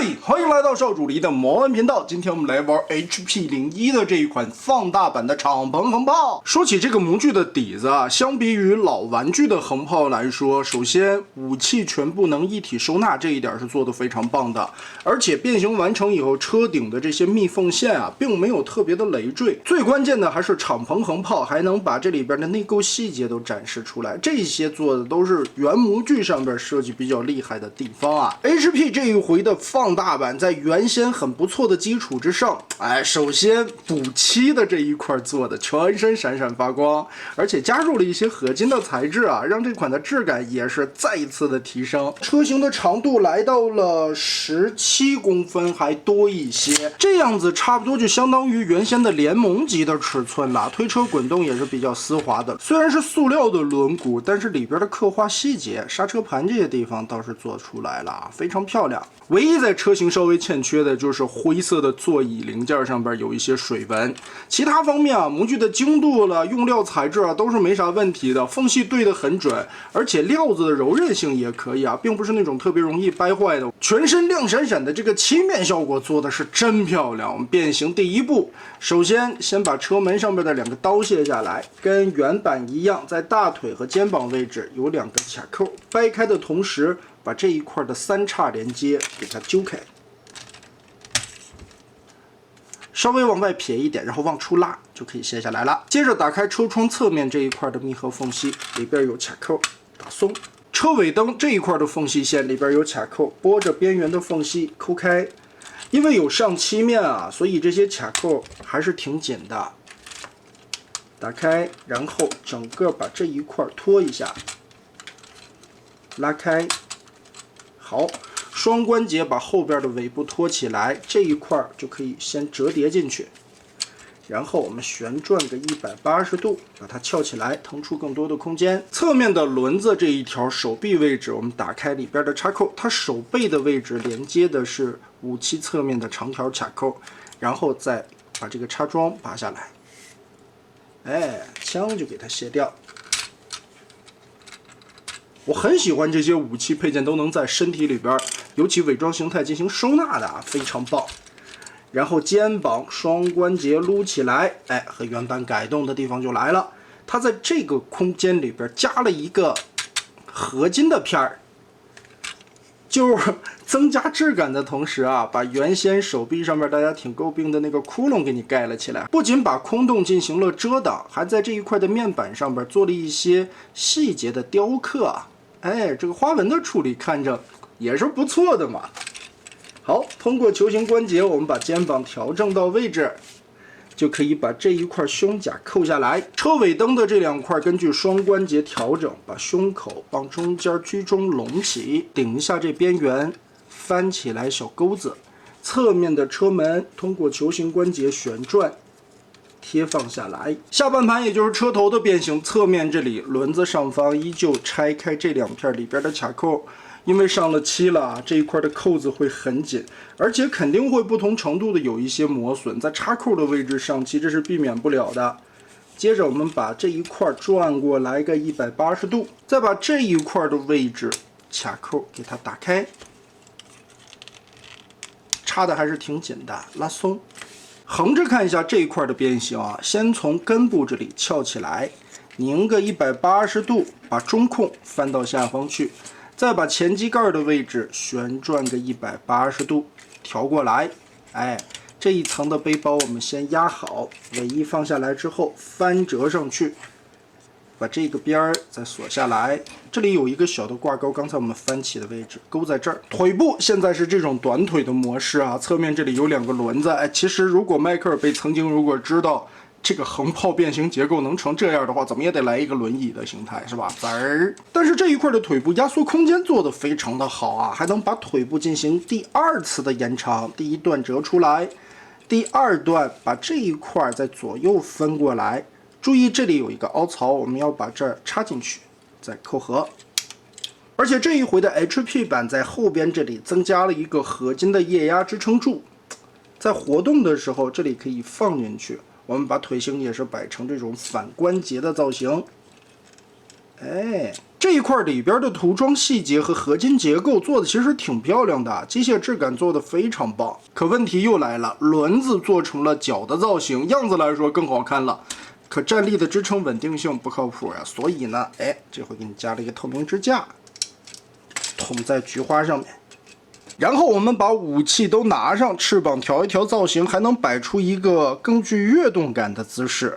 嘿，歡迎來到少主離的魔玩頻道。今天我們來玩 HP01的這一款放大版的敞篷橫炮。說起這個模具的底子啊，相比於老玩具的橫炮來說，首先武器全部能一體收納，這一點是做得非常棒的。而且變形完成以後，車頂的這些密縫線啊，並沒有特別的累贅。最關鍵的還是敞篷橫炮還能把這裡邊的內構細節都展示出來，這些做的都是原模具上邊設計比較厲害的地方啊。HP 這一回的放大版在原先很不錯的基礎之上，首先补漆的這一塊做的全身閃閃發光，而且加入了一些合金的材質啊，讓这款的質感也是再一次的提升。車型的長度來到了17公分還多一些，這樣子差不多就相當於原先的聯盟級的尺寸了。推車滾動也是比較絲滑的，虽然是塑料的轮毂，但是裡邊的刻畫細節、剎車盤这些地方倒是做出来了，非常漂亮。唯一在车型稍微欠缺的就是灰色的座椅零件上边有一些水纹，其他方面啊，模具的精度了、用料材质啊都是没啥問題的，缝隙对得很準，而且料子的柔韌性也可以啊，並不是那種特別容易掰壞的。全身亮閃閃的這個漆面效果做的是真漂亮。我們變形第一步，首先先把車門上面的2個刀卸下來，跟原版一樣，在大腿和肩膀位置有2個卡扣，掰開的同時，把這一塊的3叉連接給它揪開，稍微往外撇一點，然後往出拉就可以卸下來了。接着打開車窗側面這一塊的密合縫隙，裡邊有卡扣，打鬆。車尾燈這一塊的縫隙線裡邊有卡扣，撥着邊緣的縫隙摳開。因為有上漆面啊，所以這些卡扣還是挺緊的。打開，然後整個把這一塊拖一下，拉開。好，雙關節把後邊的尾部托起來，這一塊就可以先折疊進去，然後我們旋轉個180度，把它翹起來，騰出更多的空間。側面的輪子這一條手臂位置，我們打開裡邊的插扣，它手背的位置連接的是武器側面的長條卡扣，然後再把這個插樁拔下來，槍就給它卸掉。我很喜歡這些武器配件都能在身體裡邊，尤其偽裝形態進行收納的啊，非常棒。然後肩膀雙關節擼起來，和原版改動的地方就來了。它在這個空間裡邊加了一個合金的片兒，就是增加質感的同時啊，把原先手臂上面大家挺詬病的那個窟窿給你蓋了起來。不僅把空洞進行了遮擋，還在這一塊的面板上邊做了一些細節的雕刻啊。這個花紋的處理看着也是不錯的嘛。好，通過球形關節，我們把肩膀調整到位置，就可以把這一塊胸甲扣下來。車尾燈的這2塊根據雙關節調整，把胸口往中間居中隆起，頂一下這邊緣，翻起來小鈎子。側面的車門通過球形關節旋轉貼放下來，下半盤也就是車頭的變形，側面這裡輪子上方依舊拆開這2片裡邊的卡扣，因為上了漆了，這一塊的扣子會很緊，而且肯定會不同程度的有一些磨損，在插扣的位置上其實是避免不了的。接着我們把這一塊轉過來個180度，再把這一塊的位置卡扣給它打開，插的還是挺緊的，拉鬆。橫着看一下這一塊的變形啊，先從根部這裡翹起來，拧個180度，把中控翻到下方去，再把前機蓋的位置旋轉個180度，調過來。這一層的背包我們先壓好，尾翼放下來之後翻折上去，把這個邊兒再鎖下來。這裡有一個小的掛鈎，剛才我們翻起的位置勾在這兒。腿部現在是這種短腿的模式啊，側面這裡有2個輪子。其實如果邁克爾貝曾經如果知道這個橫炮變形結構能成這樣的話，怎麼也得來一個輪椅的形態，是吧？但是這一塊的腿部壓縮空間做得非常的好啊，還能把腿部進行第2次的延長。第1段折出來，第2段把這一塊再左右分過來。注意這裡有一個凹槽，我們要把這兒插進去，再扣合。而且這一回的 HP 版在後邊這裡增加了一個合金的液壓支撐柱，在活動的時候这裡可以放進去。我們把腿型也是擺成這種反關節的造型。這一塊裡邊的塗裝細節和合金結構做的其實挺漂亮的，機械質感做的非常棒。可問題又来了，輪子做成了角的造型，样子来說更好看了，可站立的支撑稳定性不靠譜呀。所以呢，这回给你加了一個透明支架，捅在菊花上面。然後我們把武器都拿上，翅膀調一調造型，還能擺出一個更具躍動感的姿勢。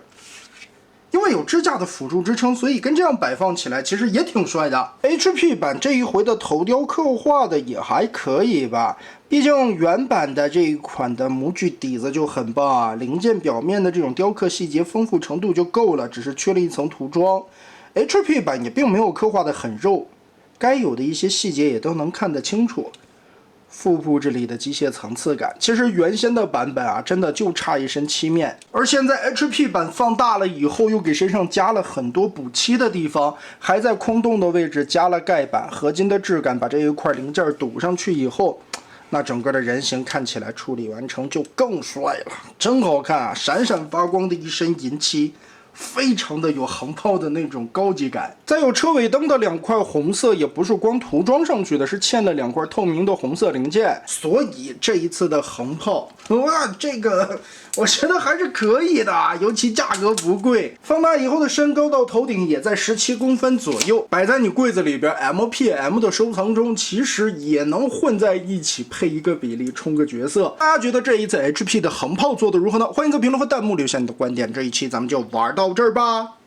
因為有支架的輔助支撐，所以跟這樣擺放起來其實也挺帥的。HP 版這一回的頭雕刻畫的也還可以吧，畢竟原版的這一款的模具底子就很棒啊，零件表面的這種雕刻細節豐富程度就夠了，只是缺了一層塗裝。HP 版也並沒有刻畫的很肉，該有的一些細節也都能看得清楚。腹部這裡的機械層次感，其實原先的版本啊，真的就差一身漆面，而現在 HP 版放大了以後，又給身上加了很多補漆的地方，還在空洞的位置加了蓋板，合金的質感把這一塊零件堵上去以後，那整个的人形看起来處理完成就更帥了，真好看啊！閃閃發光的一身銀漆。非常的有航炮的那種高級感，再有車尾燈的2塊紅色，也不是光塗裝上去的，是嵌了2塊透明的紅色零件，所以這一次的橫炮，哇，這個我覺得還是可以的，尤其價格不貴，放大以後的身高到頭頂也在17公分左右，擺在你櫃子裡邊 MPM 的收藏中，其實也能混在一起配一個比例，衝個角色。大家覺得這一次 HP 的橫炮做的如何呢？歡迎在評論和彈幕留下你的觀點。這一期咱們就玩到這兒吧。